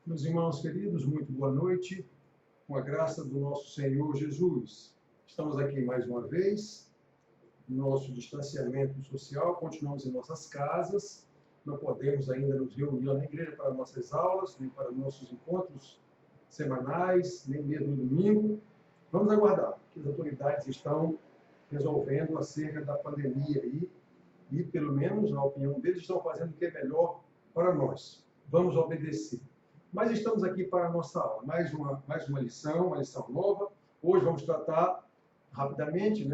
Meus irmãos queridos, muito boa noite, com a graça do nosso Senhor Jesus. Estamos aqui mais uma vez, no nosso distanciamento social, continuamos em nossas casas, não podemos ainda nos reunir na igreja para nossas aulas, nem para nossos encontros semanais, nem mesmo no domingo. Vamos aguardar, que as autoridades estão resolvendo acerca da pandemia aí, e pelo menos, na opinião deles, estão fazendo o que é melhor para nós. Vamos obedecer. Mas estamos aqui para a nossa aula. Mais uma lição nova. Hoje vamos tratar rapidamente,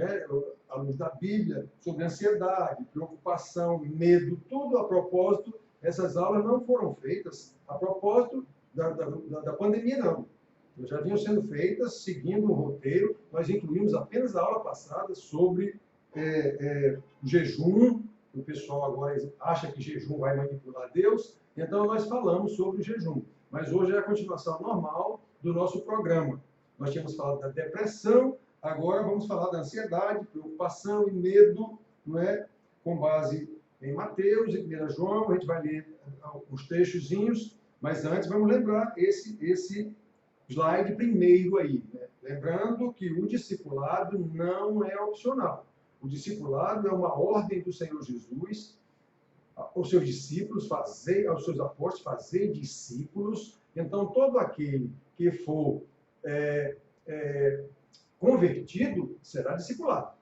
à luz da Bíblia, sobre ansiedade, preocupação, medo, tudo a propósito. Essas aulas não foram feitas a propósito da pandemia, não. Já vinham sendo feitas seguindo um roteiro. Nós incluímos apenas a aula passada sobre o jejum. O pessoal agora acha que jejum vai manipular Deus. Então, nós falamos sobre o jejum. Mas hoje é a continuação normal do nosso programa. Nós tínhamos falado da depressão, agora vamos falar da ansiedade, preocupação e medo, não é? Com base em Mateus e 1 João. A gente vai ler os trechozinhos, mas antes vamos lembrar esse slide primeiro aí, né? Lembrando que o discipulado não é opcional. O discipulado é uma ordem do Senhor Jesus aos seus discípulos, aos seus apóstolos, fazer discípulos. Então, todo aquele que for convertido será discipulado.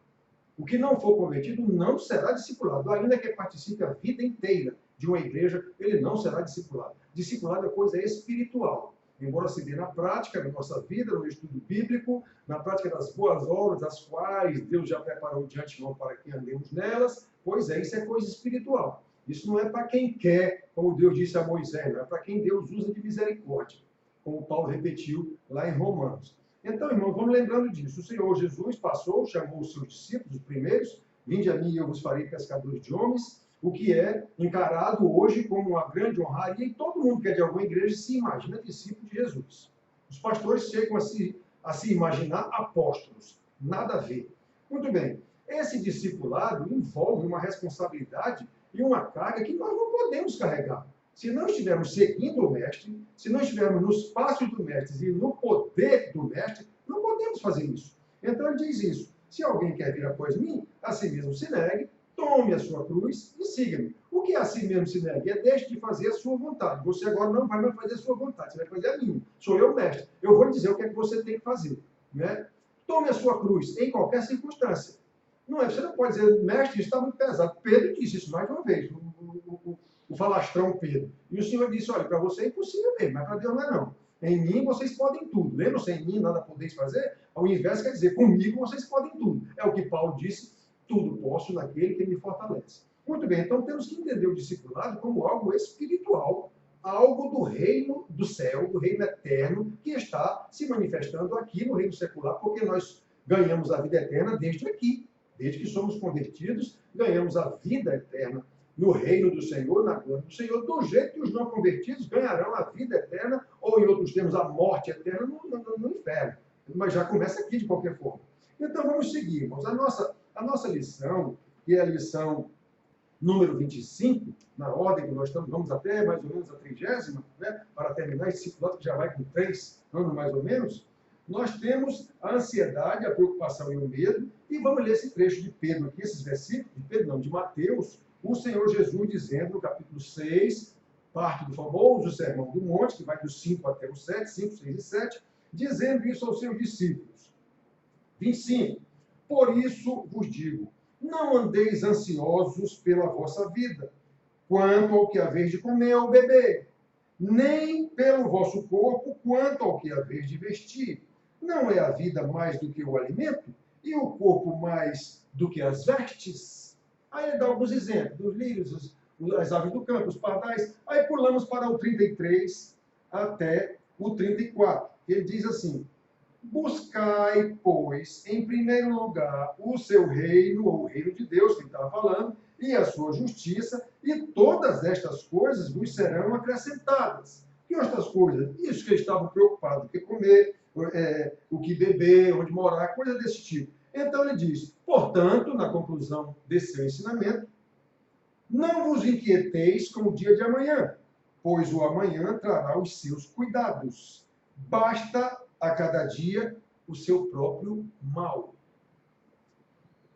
O que não for convertido não será discipulado. Ainda que participe a vida inteira de uma igreja, ele não será discipulado. Discipulado é coisa espiritual. Embora se dê na prática, na nossa vida, no estudo bíblico, na prática das boas obras, as quais Deus já preparou de antemão para que andemos nelas, pois isso é coisa espiritual. Isso não é para quem quer, como Deus disse a Moisés, não é para quem Deus usa de misericórdia, como Paulo repetiu lá em Romanos. Então, irmãos, vamos lembrando disso. O Senhor Jesus passou, chamou os seus discípulos, os primeiros, vinde a mim e eu vos farei pescadores de homens, o que é encarado hoje como uma grande honraria, e todo mundo que é de alguma igreja se imagina discípulo de Jesus. Os pastores chegam a se imaginar apóstolos. Nada a ver. Muito bem. Esse discipulado envolve uma responsabilidade e uma carga que nós não podemos carregar. Se não estivermos seguindo o Mestre, se não estivermos nos passos do Mestre e no poder do Mestre, não podemos fazer isso. Então ele diz isso. Se alguém quer vir após mim, a si mesmo se negue, tome a sua cruz e siga-me. O que é a si mesmo se negue? É deixe de fazer a sua vontade. Você agora não vai mais fazer a sua vontade, você vai fazer a minha. Sou eu o Mestre. Eu vou lhe dizer o que é que você tem que fazer. Né? Tome a sua cruz em qualquer circunstância. Não é, você não pode dizer, mestre, isso está muito pesado. Pedro disse isso mais uma vez, o falastrão Pedro. E o Senhor disse, olha, para você é impossível mesmo, mas para Deus não é não. Em mim vocês podem tudo. Lembram-se, em mim nada podeis fazer? Ao inverso quer dizer, comigo vocês podem tudo. É o que Paulo disse, tudo posso naquele que me fortalece. Muito bem, então temos que entender o discipulado como algo espiritual, algo do reino do céu, do reino eterno, que está se manifestando aqui no reino secular, porque nós ganhamos a vida eterna desde aqui. Desde que somos convertidos, ganhamos a vida eterna no reino do Senhor, na glória do Senhor, do jeito que os não convertidos ganharão a vida eterna, ou em outros termos, a morte eterna no inferno. Mas já começa aqui de qualquer forma. Então vamos seguir, irmãos. A nossa lição, que é a lição número 25, na ordem que nós estamos, vamos até mais ou menos a 30ª, né, para terminar esse discipulado, que já vai com 3 anos mais ou menos. Nós temos a ansiedade, a preocupação e o medo, e vamos ler esse trecho de Pedro aqui, esses versículos, de Mateus, o Senhor Jesus dizendo no capítulo 6, parte do famoso Sermão do Monte, que vai do 5 até o 7, 5, 6 e 7, dizendo isso aos seus discípulos. 25. Por isso vos digo, não andeis ansiosos pela vossa vida, quanto ao que haveis de comer ou beber, nem pelo vosso corpo, quanto ao que haveis de vestir. Não é a vida mais do que o alimento, e o corpo mais do que as vestes? Aí ele dá alguns exemplos, os lírios, as aves do campo, os pardais. Aí pulamos para o 33 até o 34. Ele diz assim, buscai, pois, em primeiro lugar, o seu reino, ou o reino de Deus, que ele estava falando, e a sua justiça, e todas estas coisas vos serão acrescentadas. Que outras coisas? Isso que eles estavam preocupados, o que comer, o que beber, onde morar, coisa desse tipo. Então ele diz, portanto, na conclusão desse seu ensinamento, não vos inquieteis com o dia de amanhã, pois o amanhã trará os seus cuidados. Basta a cada dia o seu próprio mal.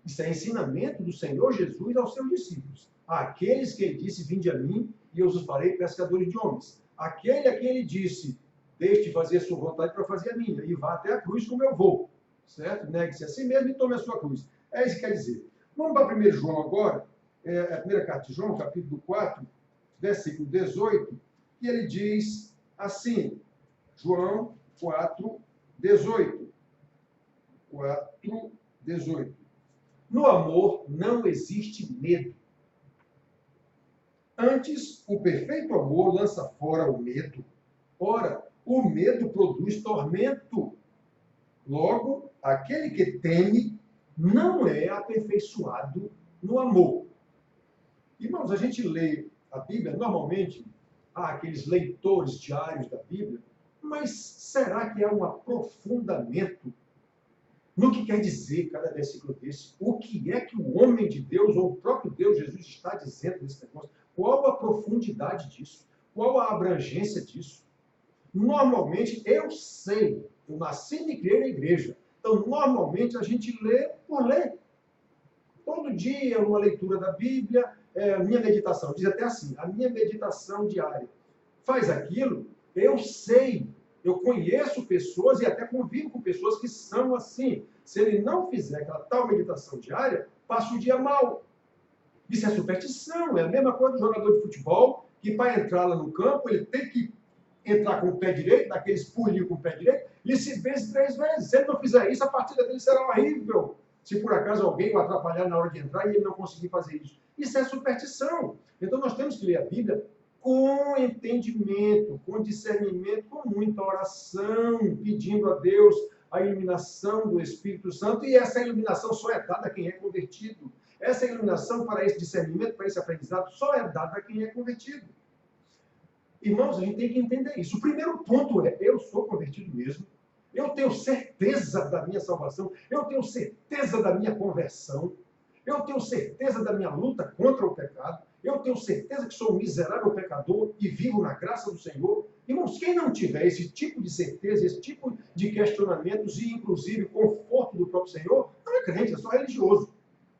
Isso é ensinamento do Senhor Jesus aos seus discípulos. Aqueles que ele disse, vinde a mim, e eu os farei pescadores de homens. Aquele a quem ele disse, deixe de fazer a sua vontade para fazer a minha, e vá até a cruz como eu vou. Certo? Negue-se a si mesmo e tome a sua cruz. É isso que quer dizer. Vamos para 1 João agora, a primeira carta de João, capítulo 4, versículo 18, que ele diz assim, João 4, 18. 4, 18. No amor não existe medo. Antes, o perfeito amor lança fora o medo. Ora, o medo produz tormento. Logo, aquele que teme não é aperfeiçoado no amor. Irmãos, a gente lê a Bíblia, normalmente, há aqueles leitores diários da Bíblia, mas será que há um aprofundamento no que quer dizer cada versículo desse? O que é que o homem de Deus, ou o próprio Deus Jesus, está dizendo nesse negócio? Qual a profundidade disso? Qual a abrangência disso? Normalmente, eu sei, eu nasci e me criei na igreja. Então, normalmente, a gente lê por ler. Todo dia, uma leitura da Bíblia, minha meditação, diz até assim, a minha meditação diária. Faz aquilo, eu sei, eu conheço pessoas e até convivo com pessoas que são assim. Se ele não fizer aquela tal meditação diária, passa o dia mal. Isso é superstição, é a mesma coisa do jogador de futebol, que para entrar lá no campo, ele tem que entrar com o pé direito, daqueles pulinhos com o pé direito, e se vence 3 vezes. Se ele não fizer isso, a partida dele será horrível. Se por acaso alguém o atrapalhar na hora de entrar e ele não conseguir fazer isso. Isso é superstição. Então nós temos que ler a Bíblia com entendimento, com discernimento, com muita oração, pedindo a Deus a iluminação do Espírito Santo, e essa iluminação só é dada a quem é convertido. Essa iluminação para esse discernimento, para esse aprendizado, só é dada a quem é convertido. Irmãos, a gente tem que entender isso. O primeiro ponto é, eu sou convertido mesmo, eu tenho certeza da minha salvação, eu tenho certeza da minha conversão, eu tenho certeza da minha luta contra o pecado, eu tenho certeza que sou um miserável pecador e vivo na graça do Senhor. Irmãos, quem não tiver esse tipo de certeza, esse tipo de questionamentos e, inclusive, conforto do próprio Senhor, não é crente, é só religioso.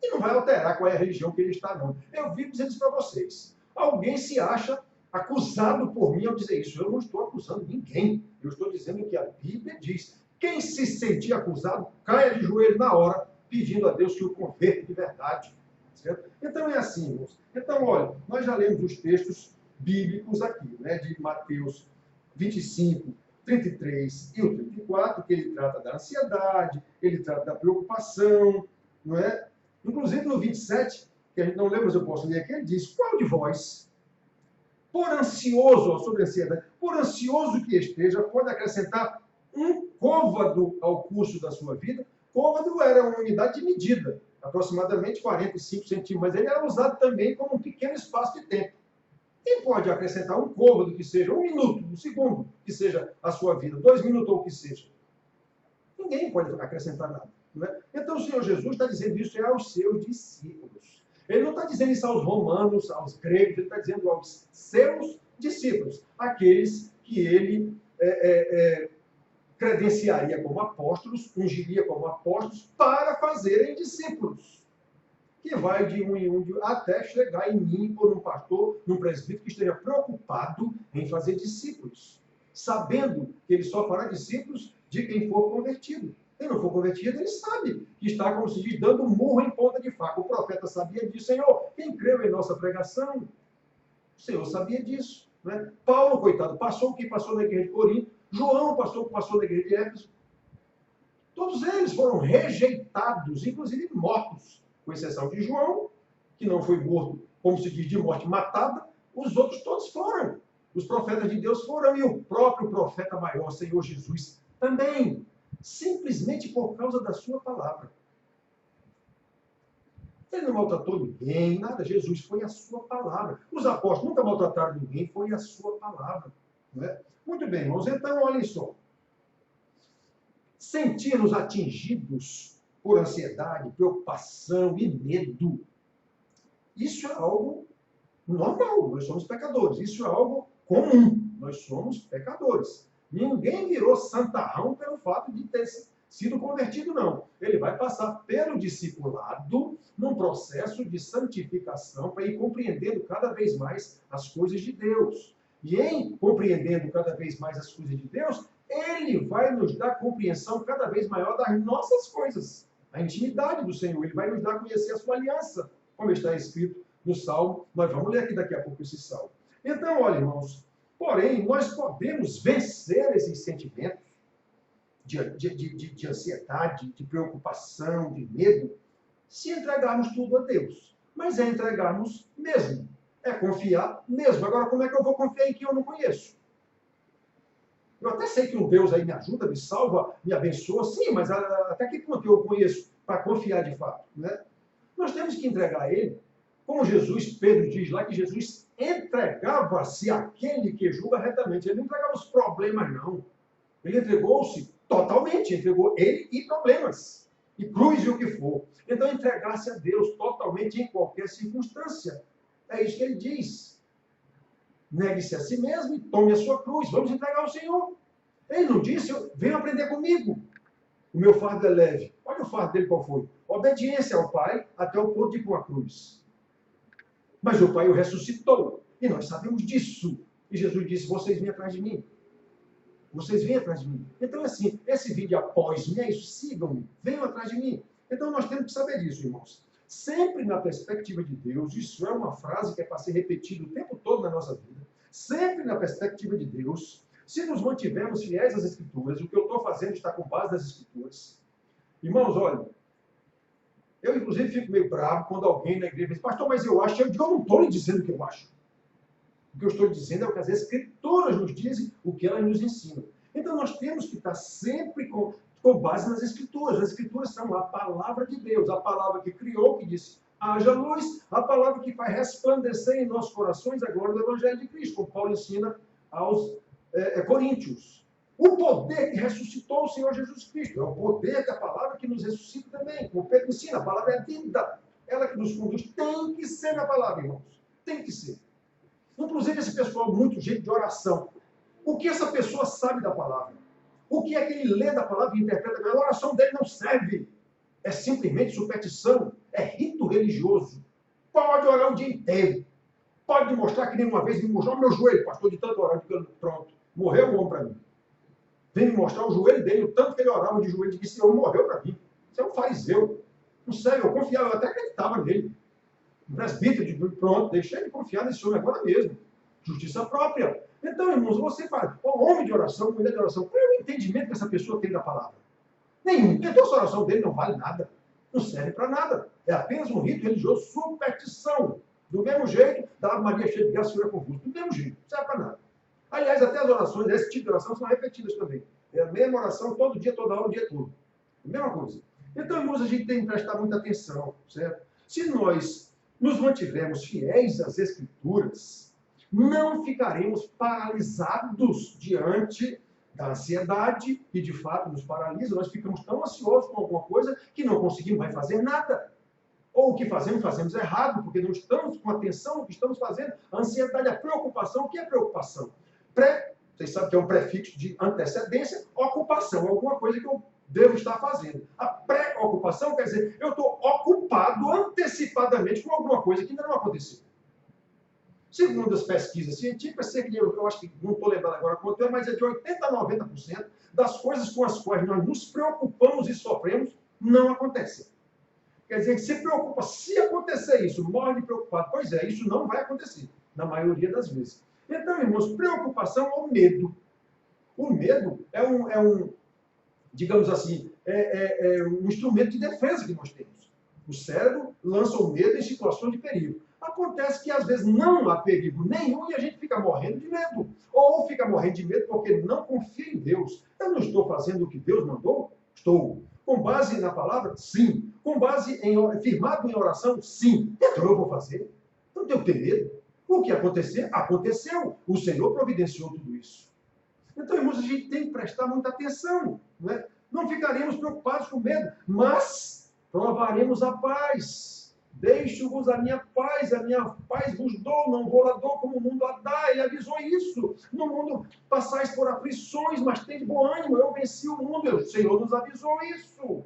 E não vai alterar qual é a religião que ele está, não. Eu vivo dizendo isso para vocês. Alguém se acha acusado por mim ao dizer isso. Eu não estou acusando ninguém. Eu estou dizendo que a Bíblia diz. Quem se sentir acusado, caia de joelho na hora, pedindo a Deus que o converta de verdade. Certo? Então é assim, irmãos. Então, olha, nós já lemos os textos bíblicos aqui, né, de Mateus 25, 33 e o 34, que ele trata da ansiedade, ele trata da preocupação, não é? Inclusive no 27, que a gente não lembra, mas eu posso ler aqui, ele diz, qual de vós, por ansioso, sobre a ansiedade, por ansioso que esteja, pode acrescentar um côvado ao curso da sua vida? Côvado era uma unidade de medida, aproximadamente 45 centímetros, mas ele era usado também como um pequeno espaço de tempo. Quem pode acrescentar um côvado que seja 1 minuto, 1 segundo, que seja a sua vida, 2 minutos ou o que seja? Ninguém pode acrescentar nada. Não é? Então o Senhor Jesus está dizendo isso aos seus discípulos. Ele não está dizendo isso aos romanos, aos gregos, ele está dizendo aos seus discípulos, aqueles que ele credenciaria como apóstolos, ungiria como apóstolos, para fazerem discípulos. Que vai de um em um até chegar em mim, por um pastor, num presbítero que esteja preocupado em fazer discípulos, sabendo que ele só fará discípulos de quem for convertido. Quem não for convertido, ele sabe que está, como se diz, dando murro em ponta de faca. O profeta sabia disso. Senhor, quem creu em nossa pregação? O Senhor sabia disso. Né? Paulo, coitado, passou o que passou na igreja de Corinto. João passou o que passou na igreja de Éfeso. Todos eles foram rejeitados, inclusive mortos, com exceção de João, que não foi morto, como se diz, de morte matada. Os outros todos foram. Os profetas de Deus foram, e o próprio profeta maior, Senhor Jesus, também. Simplesmente por causa da sua palavra. Ele não maltratou ninguém, nada. Jesus foi a sua palavra. Os apóstolos nunca maltrataram ninguém, foi a sua palavra. Não é? Muito bem, irmãos. Então, olhem só. Sentir-nos atingidos por ansiedade, preocupação e medo. Isso é algo normal. Nós somos pecadores. Isso é algo comum. Nós somos pecadores. Ninguém virou santarrão pelo fato de ter sido convertido, não. Ele vai passar pelo discipulado num processo de santificação para ir compreendendo cada vez mais as coisas de Deus. E em compreendendo cada vez mais as coisas de Deus, ele vai nos dar compreensão cada vez maior das nossas coisas. A intimidade do Senhor. Ele vai nos dar a conhecer a sua aliança, como está escrito no Salmo. Nós vamos ler aqui daqui a pouco esse Salmo. Então, olha, irmãos, porém, nós podemos vencer esses sentimentos de ansiedade, de preocupação, de medo, se entregarmos tudo a Deus. Mas é entregarmos mesmo. É confiar mesmo. Agora, como é que eu vou confiar em quem eu não conheço? Eu até sei que um Deus aí me ajuda, me salva, me abençoa, sim, mas até que ponto eu conheço para confiar de fato, né? Nós temos que entregar a Ele, como Jesus, Pedro diz lá, que Jesus entregava-se àquele que julga retamente. Ele não entregava os problemas, não. Ele entregou-se totalmente, entregou ele e problemas, e cruz e o que for. Então, entregar-se a Deus totalmente em qualquer circunstância. É isso que ele diz. Negue-se a si mesmo e tome a sua cruz. Vamos entregar ao Senhor. Ele não disse, venha aprender comigo. O meu fardo é leve. Olha o fardo dele qual foi. Obediência ao Pai até o ponto de ir com a cruz. Mas o Pai o ressuscitou. E nós sabemos disso. E Jesus disse, vocês vêm atrás de mim. Vocês vêm atrás de mim. Então, assim, esse vídeo após mim é isso. Sigam-me. Venham atrás de mim. Então, nós temos que saber disso, irmãos. Sempre na perspectiva de Deus. Isso é uma frase que é para ser repetida o tempo todo na nossa vida. Sempre na perspectiva de Deus. Se nos mantivermos fiéis às Escrituras, o que eu estou fazendo está com base nas Escrituras. Irmãos, olha, eu inclusive fico meio bravo quando alguém na igreja diz, pastor, mas eu acho, eu não estou lhe dizendo o que eu acho. O que eu estou lhe dizendo é o que as Escrituras nos dizem, o que elas nos ensinam. Então nós temos que estar sempre com base nas Escrituras. As Escrituras são a palavra de Deus, a palavra que criou, que disse, haja luz, a palavra que faz resplandecer em nossos corações a glória do Evangelho de Cristo, como Paulo ensina aos Coríntios. O poder que ressuscitou o Senhor Jesus Cristo. É o poder da palavra que nos ressuscita também. Como Pedro ensina, a palavra é vida. Ela que nos conduz. Tem que ser a palavra, irmãos. Tem que ser. Inclusive esse pessoal, muito jeito de oração. O que essa pessoa sabe da palavra? O que é que ele lê da palavra e interpreta? A oração dele não serve. É simplesmente superstição. É rito religioso. Pode orar o dia inteiro. Pode mostrar que nem uma vez me mostrou o meu joelho, pastor, de tanto orar, pronto. Morreu o homem para mim. Vem me mostrar o joelho dele, o tanto que ele orava de joelho, de que esse homem morreu para mim. Isso é um fariseu. Não sei, eu confiava, eu até acreditava nele. Um presbítero, de pronto, deixei ele confiar nesse homem agora mesmo. Justiça própria. Então, irmãos, você fala, homem de oração, mulher de oração, qual é o entendimento que essa pessoa tem da palavra? Nenhum. Então, essa oração dele não vale nada. Não serve para nada. É apenas um rito religioso, superstição. Do mesmo jeito, da Ave Maria cheia de graça, Senhor é convosco. Do mesmo jeito, não serve para nada. Aliás, até as orações, esse tipo de oração, são repetidas também. É a mesma oração todo dia, toda hora, o dia todo. A mesma coisa. Então, irmãos, a gente tem que prestar muita atenção, certo? Se nós nos mantivermos fiéis às Escrituras, não ficaremos paralisados diante da ansiedade, que de fato nos paralisa. Nós ficamos tão ansiosos com alguma coisa que não conseguimos mais fazer nada. Ou o que fazemos errado, porque não estamos com atenção no que estamos fazendo. A ansiedade, a preocupação. O que é preocupação? Vocês sabem que é um prefixo de antecedência, ocupação, alguma coisa que eu devo estar fazendo. A pré-ocupação quer dizer, eu estou ocupado antecipadamente com alguma coisa que ainda não aconteceu. Segundo as pesquisas científicas, eu acho que não estou lembrando agora quanto é, mas é de 80% a 90% das coisas com as quais nós nos preocupamos e sofremos não acontecem. Quer dizer, que se preocupa, se acontecer isso, morre de preocupado. Pois é, isso não vai acontecer, na maioria das vezes. Então, irmãos, preocupação ou medo. O medo é digamos assim, um instrumento de defesa que nós temos. O cérebro lança o medo em situações de perigo. Acontece que, às vezes, não há perigo nenhum e a gente fica morrendo de medo. Ou fica morrendo de medo porque não confia em Deus. Eu não estou fazendo o que Deus mandou? Estou. Com base na palavra? Sim. Com base firmado em oração? Sim. Então eu vou fazer. Não tenho que ter medo. O que acontecer? Aconteceu. O Senhor providenciou tudo isso. Então, irmãos, a gente tem que prestar muita atenção. Não é? Não ficaremos preocupados com medo, mas provaremos a paz. Deixo-vos a minha paz vos dou, não vou lá dou como o mundo a dá. Ele avisou isso. isso. No mundo passais por aflições, mas tem de bom ânimo, eu venci o mundo. O Senhor nos avisou isso.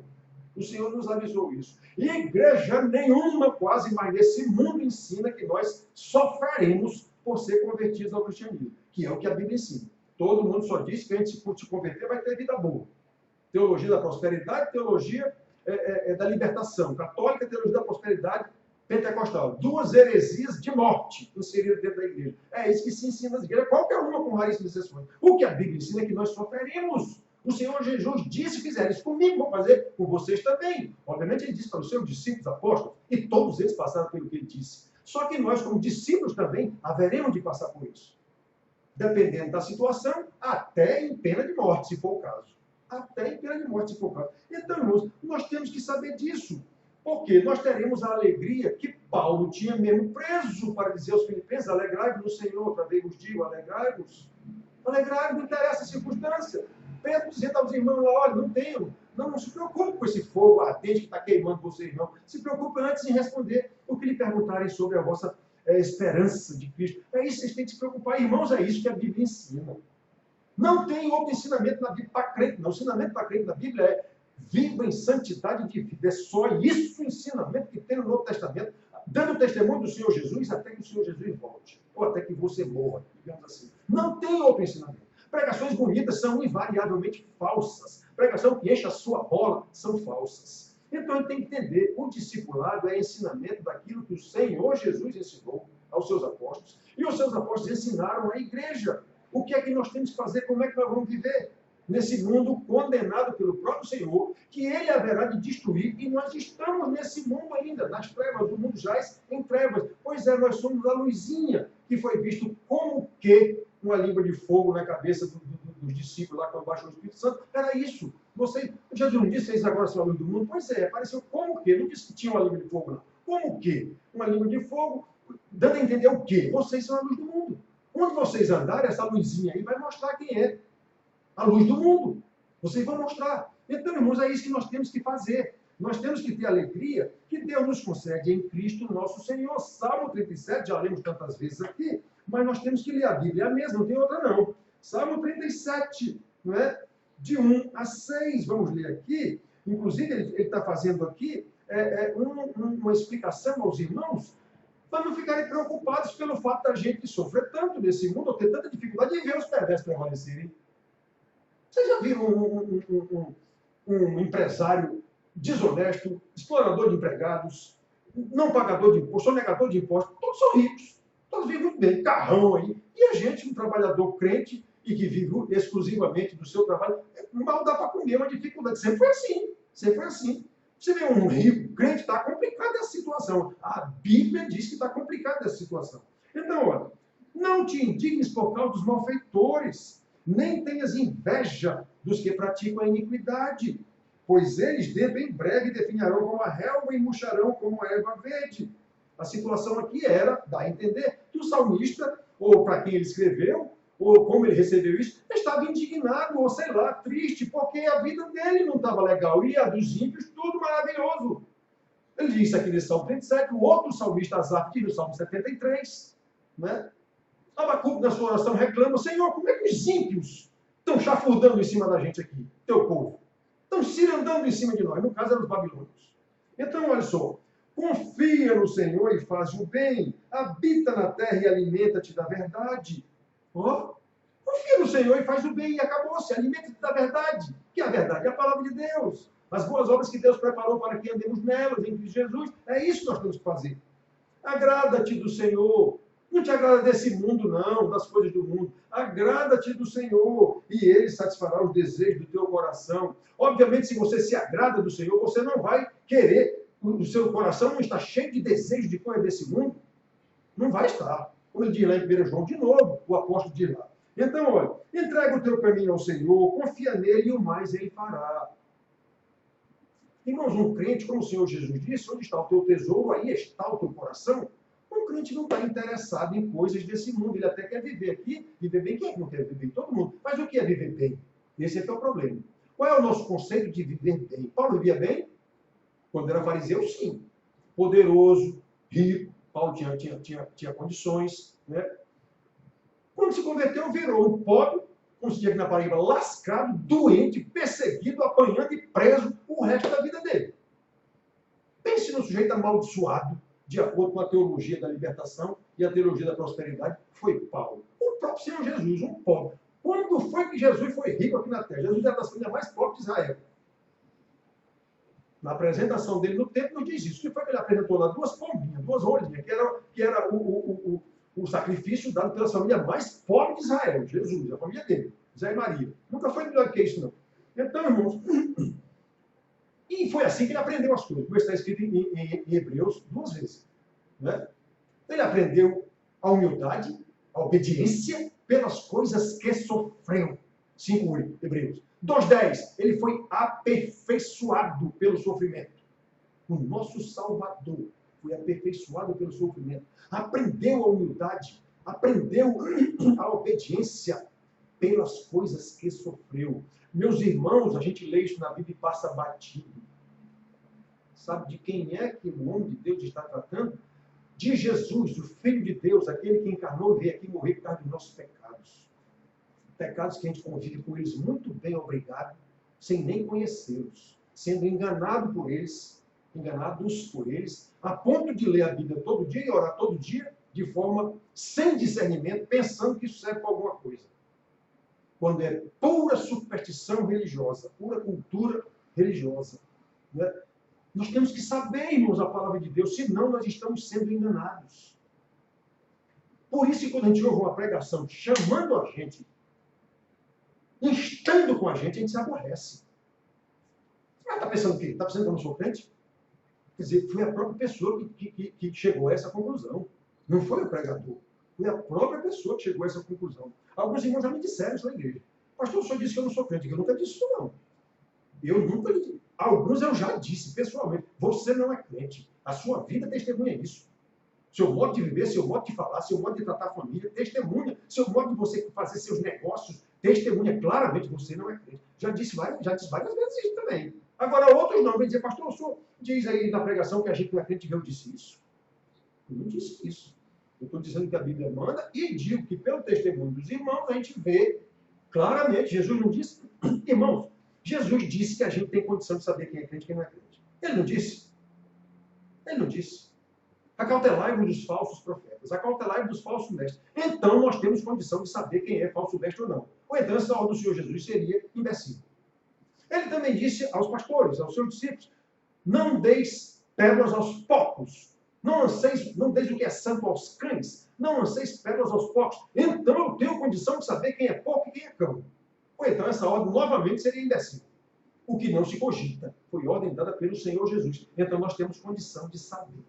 O Senhor nos avisou isso. E igreja nenhuma, quase mais nesse mundo, ensina que nós sofreremos por ser convertidos ao cristianismo, que é o que a Bíblia ensina. Todo mundo só diz que a gente, se converter, vai ter vida boa. Teologia da prosperidade, teologia da libertação. Católica, teologia da prosperidade, pentecostal. Duas heresias de morte inseridas dentro da igreja. É isso que se ensina nas igrejas, qualquer uma com raríssimas exceções. O que a Bíblia ensina é que nós sofreremos. O Senhor Jesus disse: fizeram isso comigo, vão fazer com vocês também. Obviamente, ele disse para os seus discípulos apóstolos, e todos eles passaram pelo que ele disse. Só que nós, como discípulos também, haveremos de passar por isso. Dependendo da situação, até em pena de morte, se for o caso. Até em pena de morte, se for o caso. Então, irmãos, nós temos que saber disso. Porque nós teremos a alegria que Paulo tinha mesmo preso para dizer aos filipenses: alegrai-vos no Senhor, também vos digo, alegrai-vos. Alegrai-vos, não interessa a circunstância. Pedro dizendo aos irmãos lá: olha, não se preocupe com esse fogo ardente que está queimando vocês, não. Se preocupe antes em responder o que lhe perguntarem sobre a vossa esperança de Cristo. É isso que vocês têm que se preocupar. Irmãos, é isso que a Bíblia ensina. Não tem outro ensinamento na Bíblia para crente, não. O ensinamento para crente na Bíblia é: viva em santidade de vida. É só isso o ensinamento que tem no Novo Testamento, dando testemunho do Senhor Jesus até que o Senhor Jesus volte, ou até que você morra, digamos assim. Não tem outro ensinamento. Pregações bonitas são invariavelmente falsas. Pregação que enche a sua bola são falsas. Então, a gente tem que entender: o discipulado é ensinamento daquilo que o Senhor Jesus ensinou aos seus apóstolos. E os seus apóstolos ensinaram à igreja. O que é que nós temos que fazer? Como é que nós vamos viver nesse mundo condenado pelo próprio Senhor, que ele haverá de destruir, e nós estamos nesse mundo ainda, nas trevas, o mundo jaz em trevas. Pois é, nós somos a luzinha que foi visto como que uma língua de fogo na cabeça dos discípulos lá quando baixou o Espírito Santo. Era isso. Você já não disse: vocês agora são a luz do mundo? Pois é, apareceu como que? Não disse que tinha uma língua de fogo, não. Como que? Uma língua de fogo, dando a entender o quê? Vocês são a luz do mundo. Onde vocês andarem, essa luzinha aí vai mostrar quem é a luz do mundo. Vocês vão mostrar. Então, irmãos, é isso que nós temos que fazer. Nós temos que ter alegria que Deus nos concede em Cristo nosso Senhor. Salmo 37, já lemos tantas vezes aqui, mas nós temos que ler a Bíblia. É a mesma, não tem outra não. Salmo 37, não é? De 1 a 6. Vamos ler aqui. Inclusive, ele está fazendo aqui uma explicação aos irmãos, para não ficarem preocupados pelo fato da gente sofrer tanto nesse mundo, ou ter tanta dificuldade de ver os perversos prevalecerem. Vocês já viram um empresário desonesto, explorador de empregados, não pagador de imposto, sonegador de impostos? Todos são ricos, todos vivem muito bem, carrão aí. E a gente, um trabalhador crente e que vive exclusivamente do seu trabalho, mal dá para comer, uma dificuldade. Sempre foi assim, sempre foi assim. Você vê um rico crente, está complicada essa situação. A Bíblia diz que está complicada essa situação. Então, olha, não te indignes por causa dos malfeitores, nem tenhas inveja dos que praticam a iniquidade, pois eles em breve definharão como a relva e murcharão como a erva verde. A situação aqui era, dá a entender, que o salmista, ou para quem ele escreveu, ou como ele recebeu isso, estava indignado, ou sei lá, triste, porque a vida dele não estava legal, e a dos ímpios, tudo maravilhoso. Ele disse aqui nesse Salmo 37, o outro salmista, Asaf, que no Salmo 73, né? Abacuque, na sua oração, reclama: Senhor, como é que os ímpios estão chafurdando em cima da gente aqui, teu povo? Estão cirandando em cima de nós. No caso, eram os babilônios. Então, olha só: confia no Senhor e faz o bem, habita na terra e alimenta-te da verdade. Oh, confia no Senhor e faz o bem, e acabou-se. Alimenta-te da verdade. Que a verdade é a palavra de Deus. As boas obras que Deus preparou para que andemos nelas, em Cristo Jesus. É isso que nós temos que fazer. Agrada-te do Senhor. Não te agrada desse mundo, não, das coisas do mundo. Agrada-te do Senhor, e Ele satisfará os desejos do teu coração. Obviamente, se você se agrada do Senhor, você não vai querer, o seu coração não está cheio de desejos de coisa desse mundo. Não vai estar. Como ele diz lá em 1 João, de novo, o apóstolo diz lá. Então, olha, entrega o teu caminho ao Senhor, confia nele e o mais Ele fará. Irmãos, um crente, como o Senhor Jesus disse: onde está o teu tesouro, aí está o teu coração. Um crente não está interessado em coisas desse mundo. Ele até quer viver aqui, viver bem. Quem é que não quer viver bem? Todo mundo. Mas o que é viver bem? Esse é que é o problema. Qual é o nosso conceito de viver bem? Paulo vivia bem? Quando era fariseu, sim. Poderoso, rico. Paulo tinha condições, né? Quando se converteu, virou um pobre, como se diz aqui na Paraíba, lascado, doente, perseguido, apanhando e preso o resto da vida dele. Pense no sujeito amaldiçoado, de acordo com a teologia da libertação e a teologia da prosperidade, foi Paulo. O próprio Senhor Jesus, um pobre. Quando foi que Jesus foi rico aqui na terra? Jesus era das famílias mais pobres de Israel. Na apresentação dele no templo, nos diz isso. O que foi que ele apresentou lá? Duas pombinhas, duas rolinhas, que era o sacrifício dado pela família mais pobre de Israel, Jesus, a família dele, José e Maria. Nunca foi melhor que isso, não. Então, irmãos, e foi assim que ele aprendeu as coisas, como está escrito em Hebreus 2 vezes. Né? Ele aprendeu a humildade, a obediência pelas coisas que sofreu. 5:8, Hebreus. 2:10, ele foi aperfeiçoado pelo sofrimento. O nosso Salvador foi aperfeiçoado pelo sofrimento. Aprendeu a humildade, aprendeu a obediência pelas coisas que sofreu. Meus irmãos, a gente lê isso na Bíblia e passa batido. Sabe de quem é que o homem de Deus está tratando? De Jesus, o Filho de Deus, aquele que encarnou e veio aqui morrer por causa dos nossos pecados. Pecados que a gente convive com eles muito bem, obrigado, sem nem conhecê-los, sendo enganados por eles, a ponto de ler a Bíblia todo dia e orar todo dia, de forma sem discernimento, pensando que isso serve para alguma coisa. Quando é pura superstição religiosa, pura cultura religiosa. Né? Nós temos que saber, irmãos, a palavra de Deus, senão nós estamos sendo enganados. Por isso, quando a gente ouve uma pregação chamando a gente, estando com a gente se aborrece. Ah, está pensando o quê? Está pensando que eu não sou crente? Quer dizer, foi a própria pessoa que chegou a essa conclusão. Não foi o pregador. Foi a própria pessoa que chegou a essa conclusão. Alguns irmãos já me disseram isso na igreja. Pastor, o senhor disse que eu não sou crente. Eu nunca disse isso, não. Eu nunca disse. Alguns eu já disse pessoalmente. Você não é crente. A sua vida testemunha isso. Seu modo de viver, seu modo de falar, seu modo de tratar a família, testemunha. Seu modo de você fazer seus negócios, testemunha claramente. Você não é crente. Já disse várias vezes isso também. Agora, outros não. Vem dizer, pastor, o senhor diz aí na pregação que a gente não é crente. Eu disse isso. Eu não disse isso. Eu estou dizendo que a Bíblia manda e digo que pelo testemunho dos irmãos a gente vê claramente. Jesus não disse, irmãos, Jesus disse que a gente tem condição de saber quem é crente e quem não é crente. Ele não disse. Ele não disse. Acautelai-vos dos falsos profetas, acautelai-vos dos falsos mestres. Então nós temos condição de saber quem é falso mestre ou não. Ou então essa ordem do Senhor Jesus seria imbecil. Ele também disse aos pastores, aos seus discípulos, não deis pérolas aos porcos. Não deis o que é santo aos cães. Não lanceis pérolas aos porcos. Então eu tenho condição de saber quem é porco e quem é cão. Ou então essa ordem novamente seria imbecil. O que não se cogita. Foi ordem dada pelo Senhor Jesus. Então nós temos condição de saber.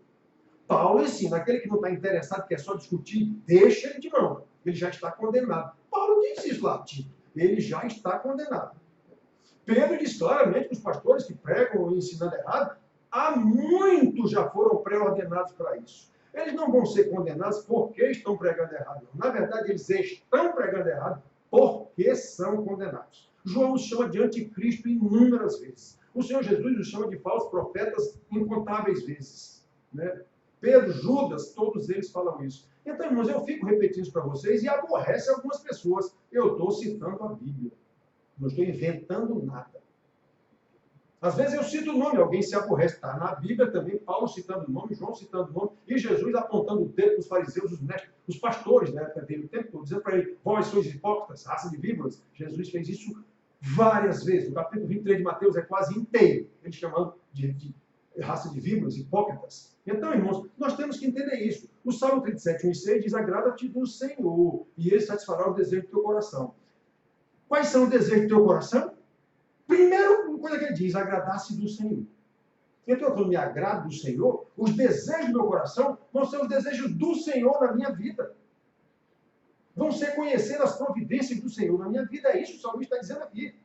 Paulo ensina, aquele que não está interessado, quer só discutir, deixa ele de mão. Ele já está condenado. Paulo diz isso lá, Tito. Ele já está condenado. Pedro diz claramente que os pastores que pregam ensinando errado, há muito já foram pré-ordenados para isso. Eles não vão ser condenados porque estão pregando errado. Não. Na verdade, eles estão pregando errado porque são condenados. João os chama de anticristo inúmeras vezes. O Senhor Jesus os chama de falsos profetas incontáveis vezes. Né? Pedro, Judas, todos eles falam isso. Então, irmãos, eu fico repetindo isso para vocês e aborrece algumas pessoas. Eu estou citando a Bíblia. Não estou inventando nada. Às vezes eu cito o nome, alguém se aborrece. Está na Bíblia também, Paulo citando o nome, João citando o nome, e Jesus apontando o dedo para os fariseus, os mestres, os pastores da época dele, o tempo todo, dizendo para ele, vós sois hipócritas, raça de víboras. Jesus fez isso várias vezes. O capítulo 23 de Mateus é quase inteiro, ele chamando de raça de víboras, hipócritas. Então, irmãos, nós temos que entender isso. O Salmo 37, 1 e 6 diz, agrada-te do Senhor, e ele satisfará o desejo do teu coração. Quais são os desejos do teu coração? Primeiro, coisa que ele diz, agradar-se do Senhor. Então, quando me agrado do Senhor, os desejos do meu coração vão ser os desejos do Senhor na minha vida. Vão ser conhecer as providências do Senhor na minha vida. É isso que o salmista está dizendo aqui.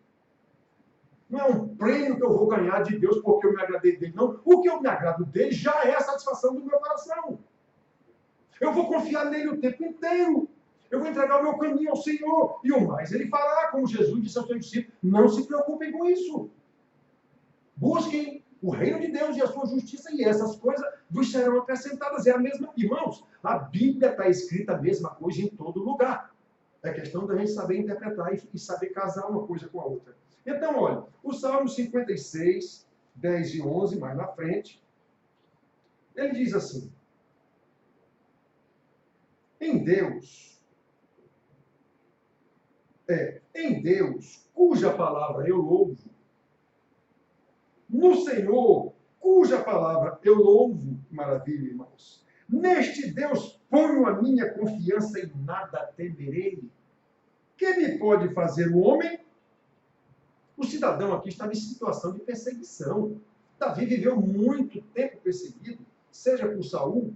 Não é um prêmio que eu vou ganhar de Deus porque eu me agradei dele, não. O que eu me agrado dele já é a satisfação do meu coração. Eu vou confiar nele o tempo inteiro. Eu vou entregar o meu caminho ao Senhor. E o mais ele fará, como Jesus disse aos seus discípulos. Não se preocupem com isso. Busquem o reino de Deus e a sua justiça, e essas coisas vos serão acrescentadas. É a mesma, irmãos, a Bíblia está escrita a mesma coisa em todo lugar. É questão da gente saber interpretar e saber casar uma coisa com a outra. Então, olha, o Salmo 56, 10 e 11, mais na frente, ele diz assim: em Deus, cuja palavra eu louvo, no Senhor, cuja palavra eu louvo, maravilha, irmãos. Neste Deus ponho a minha confiança e nada temerei. Que me pode fazer o homem? O cidadão aqui estava em situação de perseguição. Davi viveu muito tempo perseguido, seja por Saul,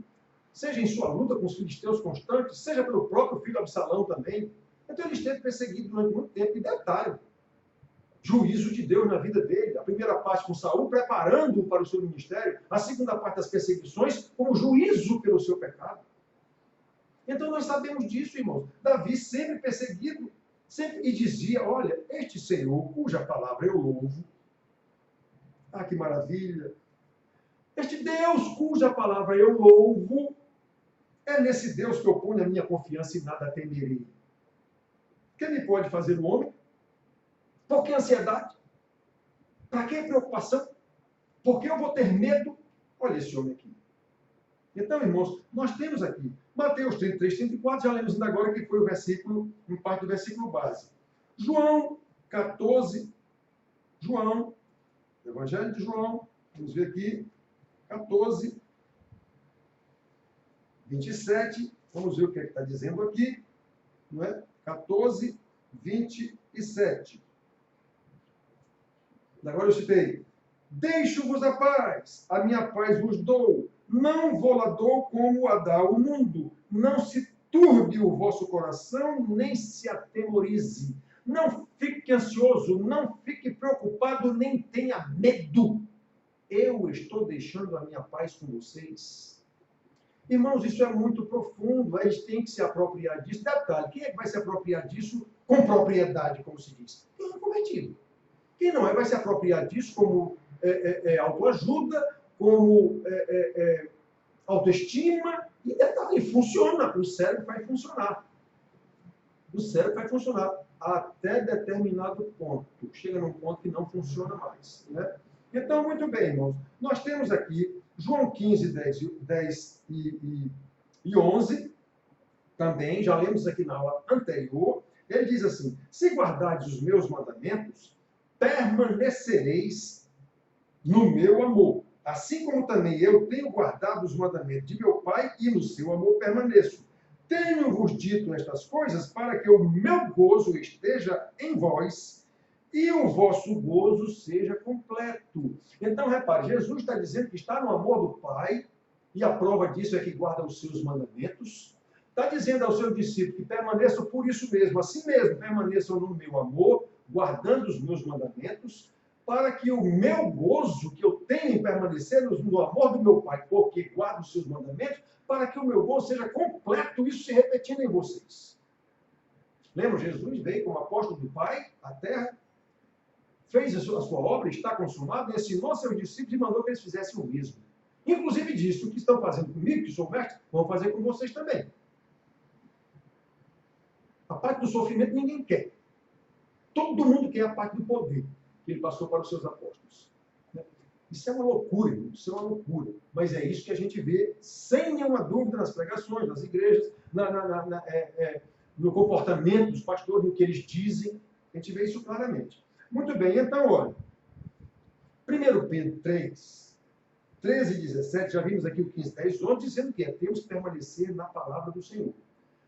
seja em sua luta com os filisteus constantes, seja pelo próprio filho Absalão também. Então ele esteve perseguido durante muito tempo. E detalhe, juízo de Deus na vida dele. A primeira parte com Saul, preparando-o para o seu ministério. A segunda parte das perseguições, como juízo pelo seu pecado. Então nós sabemos disso, irmãos. Davi sempre perseguido, sempre e dizia: olha, este Senhor, cuja palavra eu louvo. Ah, que maravilha! Este Deus, cuja palavra eu louvo, é nesse Deus que eu ponho a minha confiança e nada temerei. Quem me pode fazer o homem? Por que ansiedade? Para que preocupação? Por que eu vou ter medo? Olha esse homem aqui. Então, irmãos, nós temos aqui Mateus 33, 34, já lemos ainda agora que foi o versículo, em parte do versículo base. João 14, Evangelho de João, vamos ver aqui, 14, 27, vamos ver o que está dizendo aqui, não é? 14, 27. Agora eu citei: deixo-vos a minha paz vos dou, não vou lá dou como a dá o mundo, não se turbe o vosso coração, nem se atemorize, não fique ansioso, não fique preocupado, nem tenha medo, eu estou deixando a minha paz com vocês. Irmãos, isso é muito profundo, a gente tem que se apropriar disso. Detalhe, quem é que vai se apropriar disso com propriedade, como se diz? Quem é convertido. Quem não é, vai se apropriar disso como autoajuda, como autoestima, e detalhe, funciona, o cérebro vai funcionar. O cérebro vai funcionar até determinado ponto. Chega num ponto que não funciona mais. Né? Então, muito bem, irmãos. Nós temos aqui João 15, 10 e 11, também, já lemos aqui na aula anterior. Ele diz assim: se guardardes os meus mandamentos, permanecereis no meu amor, assim como também eu tenho guardado os mandamentos de meu Pai e no seu amor permaneço. Tenho-vos dito estas coisas para que o meu gozo esteja em vós e o vosso gozo seja completo. Então, repare, Jesus está dizendo que está no amor do Pai, e a prova disso é que guarda os seus mandamentos. Está dizendo ao seu discípulo que permaneçam por isso mesmo, assim mesmo, permaneçam no meu amor, guardando os meus mandamentos, para que o meu gozo que eu tenho em permanecer no amor do meu Pai, porque guardo os seus mandamentos, para que o meu gozo seja completo, isso se repetindo em vocês. Lembra, Jesus veio como apóstolo do Pai à terra, fez a sua obra, está consumado, ensinou seus discípulos e mandou que eles fizessem o mesmo. Inclusive disse: o que estão fazendo comigo, que sou mestre, vão fazer com vocês também. A parte do sofrimento ninguém quer. Todo mundo quer a parte do poder que ele passou para os seus apóstolos. Isso é uma loucura, isso é uma loucura. Mas é isso que a gente vê, sem nenhuma dúvida, nas pregações, nas igrejas, no comportamento dos pastores, no que eles dizem. A gente vê isso claramente. Muito bem, então, olha. 1 Pedro 3, 13 e 17, já vimos aqui o 15, 10, 11, dizendo que temos que permanecer na palavra do Senhor.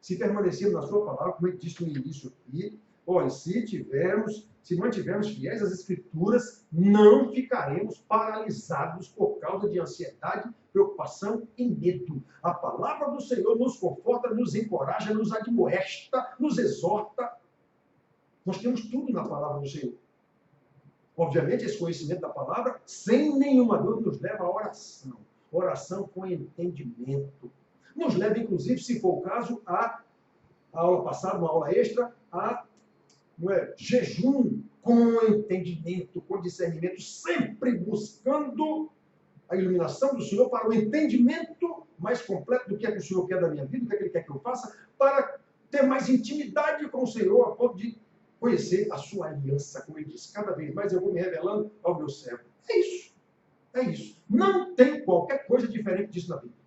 Se permanecermos na sua palavra, como ele disse no início aqui, olha, se mantivermos fiéis às Escrituras, não ficaremos paralisados por causa de ansiedade, preocupação e medo. A palavra do Senhor nos conforta, nos encoraja, nos admoesta, nos exorta. Nós temos tudo na palavra do Senhor. Obviamente, esse conhecimento da palavra, sem nenhuma dúvida, nos leva à oração. Oração com entendimento. Nos leva, inclusive, se for o caso, a aula passada, uma aula extra, jejum com entendimento, com discernimento, sempre buscando a iluminação do Senhor para o entendimento mais completo do que é que o Senhor quer da minha vida, do que é que Ele quer que eu faça, para ter mais intimidade com o Senhor, a ponto de conhecer a sua aliança, como ele diz, cada vez mais eu vou me revelando ao meu servo. É isso. É isso. Não tem qualquer coisa diferente disso na Bíblia.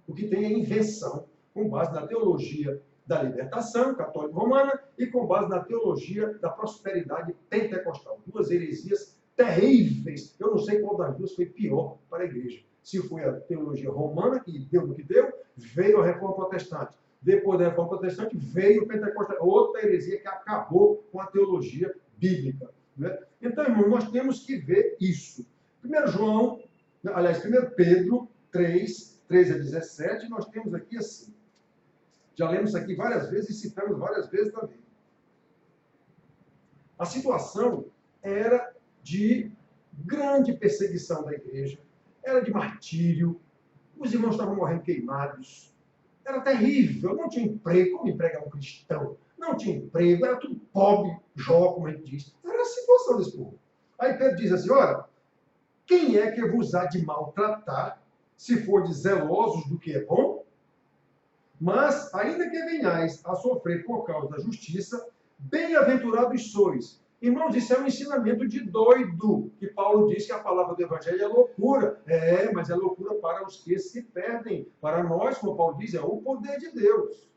O que tem é invenção, com base na teologia da libertação católico-romana e com base na teologia da prosperidade pentecostal. Duas heresias terríveis. Eu não sei qual das duas foi pior para a igreja. Se foi a teologia romana, que deu no que deu, veio a reforma protestante. Depois da reforma protestante, veio o pentecostal. Outra heresia que acabou com a teologia bíblica. Né? Então, irmão, nós temos que ver isso. 1 Pedro 3, 13 a 17, nós temos aqui assim. Já lemos aqui várias vezes e citamos várias vezes também. A situação era de grande perseguição da igreja, era de martírio, os irmãos estavam morrendo queimados, era terrível, não tinha emprego, como empregar um cristão? Não tinha emprego, era tudo pobre, Jó, como a gente diz. Era a situação desse povo. Aí Pedro diz assim, olha, quem é que vos há de maltratar, se fordes zelosos do que é bom? Mas, ainda que venhais a sofrer por causa da justiça, bem-aventurados sois. Irmãos, isso é um ensinamento de doido, que Paulo diz que a palavra do Evangelho é loucura. É, mas é loucura para os que se perdem. Para nós, como Paulo diz, é o poder de Deus.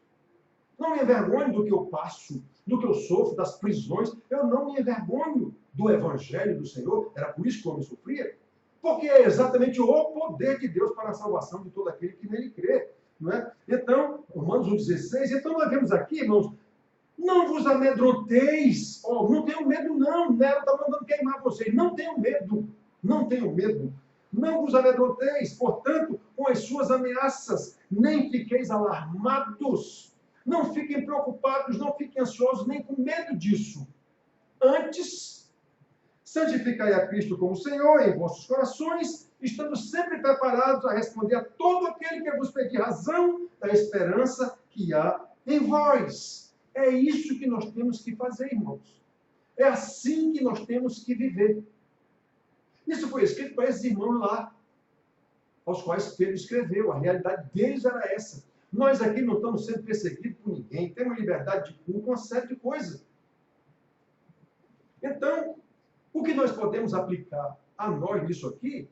Não me envergonho do que eu passo, do que eu sofro, das prisões. Eu não me envergonho do Evangelho do Senhor. Era por isso que eu me sofria. Porque é exatamente o poder de Deus para a salvação de todo aquele que nele crê. Não é? Então, Romanos 1,16, então nós vemos aqui, irmãos, não vos amedronteis. Oh, não tenham medo, não. Nero está mandando queimar vocês. Não tenham medo. Não tenham medo. Não vos amedronteis, portanto, com as suas ameaças, nem fiqueis alarmados. Não fiquem preocupados, não fiquem ansiosos, nem com medo disso. Antes, santificai a Cristo como Senhor em vossos corações, estando sempre preparados a responder a todo aquele que vos pedir razão da esperança que há em vós. É isso que nós temos que fazer, irmãos. É assim que nós temos que viver. Isso foi escrito para esses irmãos lá, aos quais Pedro escreveu. A realidade deles era essa. Nós aqui não estamos sendo perseguidos por ninguém, temos liberdade de culto, uma série de coisas. Então, o que nós podemos aplicar a nós nisso aqui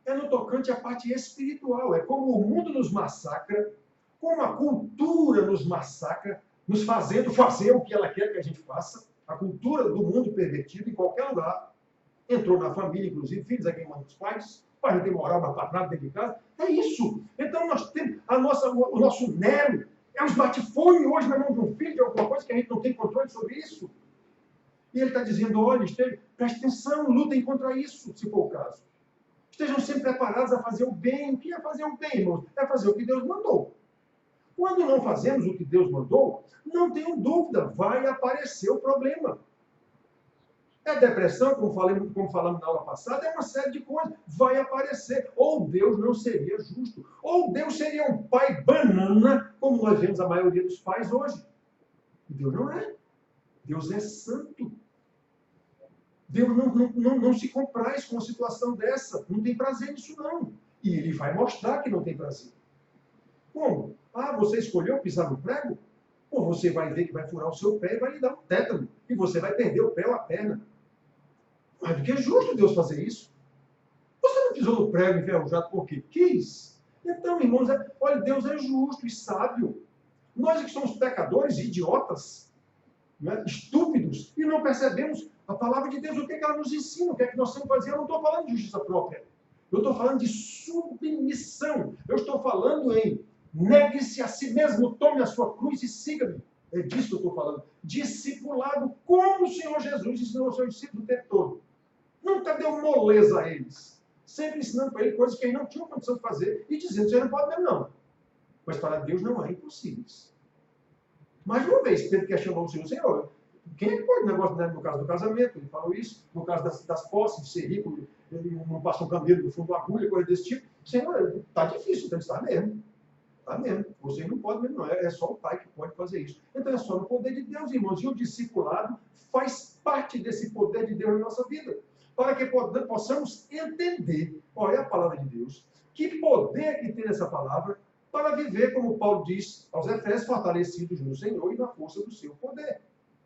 é no tocante à parte espiritual. É como o mundo nos massacra, como a cultura nos massacra, nos fazendo fazer o que ela quer que a gente faça. A cultura do mundo pervertido em qualquer lugar. Entrou na família, inclusive, filhos a queimando os pais, pai não tem moral, mas patrão dentro de casa. É isso. Então, nós temos o nosso Nero, é um smartphone hoje na mão de um filho, de alguma coisa que a gente não tem controle sobre isso. E ele está dizendo, olha, preste atenção, lutem contra isso, se for o caso. Estejam sempre preparados a fazer o bem. O que é fazer o bem, irmãos? É fazer o que Deus mandou. Quando não fazemos o que Deus mandou, não tenham dúvida, vai aparecer o problema. É depressão, como falamos na aula passada, é uma série de coisas. Vai aparecer. Ou Deus não seria justo. Ou Deus seria um pai banana, como nós vemos a maioria dos pais hoje. E Deus não é. Deus é santo. Deus não se compraz com uma situação dessa. Não tem prazer nisso, não. E ele vai mostrar que não tem prazer. Como? Ah, você escolheu pisar no prego? Ou você vai ver que vai furar o seu pé e vai lhe dar um tétano. E você vai perder o pé ou a perna. Mas do que é justo Deus fazer isso? Você não pisou no prego enferrujado porque quis? Então, irmãos, olha, Deus é justo e sábio. Nós que somos pecadores, idiotas, né, estúpidos, e não percebemos a palavra de Deus, o que é que ela nos ensina, o que é que nós temos que fazer. Eu não estou falando de justiça própria. Eu estou falando de submissão. Eu estou falando em negue-se a si mesmo, tome a sua cruz e siga-me. É disso que eu estou falando. Discipulado, como o Senhor Jesus ensinou aos seus discípulos o tempo todo. Nunca deu moleza a eles. Sempre ensinando para eles coisas que eles não tinham condição de fazer e dizendo, você não pode mesmo, não. Mas para Deus não há impossíveis. Mais uma vez, Pedro questionou o Senhor, Senhor, quem é que pode negócio, né, no caso do casamento? Ele falou isso. No caso das posses, de ser rico, ele não passa um camelo no fundo da agulha, coisa desse tipo. Senhor, está difícil, então está mesmo. Está mesmo. Você não pode mesmo, não. É só o Pai que pode fazer isso. Então é só no poder de Deus, irmãos. E o discipulado faz parte desse poder de Deus na nossa vida. Para que possamos entender, olha a palavra de Deus, que poder que tem essa palavra para viver, como Paulo diz aos Efésios, fortalecidos no Senhor e na força do seu poder.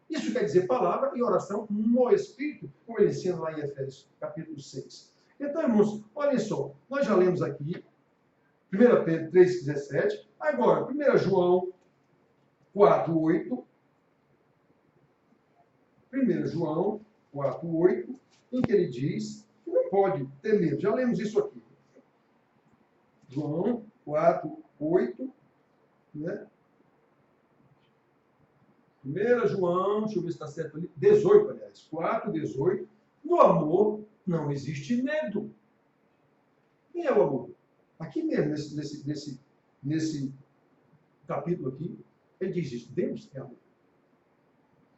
Isso quer dizer palavra e oração no Espírito, como ele ensina lá em Efésios, capítulo 6. Então, irmãos, olhem só, nós já lemos aqui 1 Pedro 3,17, agora 1 João 4,8, 1 João 4,8, em que ele diz que não pode ter medo. Já lemos isso aqui. João 4,8, né? 1 João, deixa eu ver se está certo ali, 18, aliás, 4,18. No amor não existe medo. Quem é o amor? Aqui mesmo, nesse capítulo aqui, ele diz isso. Deus é amor.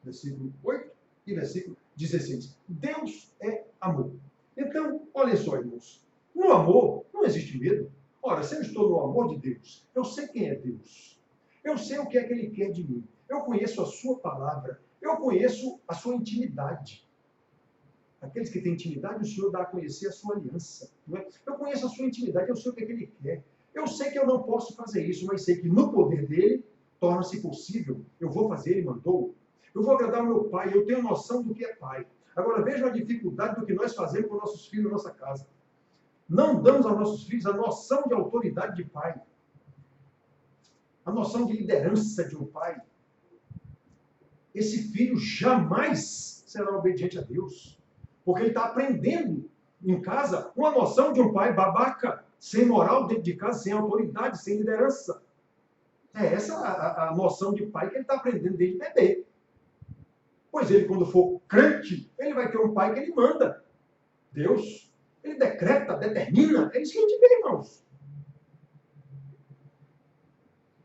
Versículo 8 e versículo 16. Deus é amor. Então, olhem só, irmãos. No amor não existe medo. Ora, se eu estou no amor de Deus, eu sei quem é Deus. Eu sei o que é que Ele quer de mim. Eu conheço a sua palavra. Eu conheço a sua intimidade. Aqueles que têm intimidade, o Senhor dá a conhecer a sua aliança. Não é? Eu conheço a sua intimidade, eu sei o que é que Ele quer. Eu sei que eu não posso fazer isso, mas sei que no poder dEle torna-se possível. Eu vou fazer, Ele mandou. Eu vou agradar o meu pai, eu tenho noção do que é pai. Agora vejam a dificuldade do que nós fazemos com nossos filhos na nossa casa. Não damos aos nossos filhos a noção de autoridade de pai. A noção de liderança de um pai. Esse filho jamais será obediente a Deus. Porque ele está aprendendo em casa uma noção de um pai babaca, sem moral dentro de casa, sem autoridade, sem liderança. É essa a noção de pai que ele está aprendendo desde bebê. Pois ele, quando for crente, ele vai ter um pai que ele manda. Deus, ele decreta, determina. É isso que a gente vê, irmãos.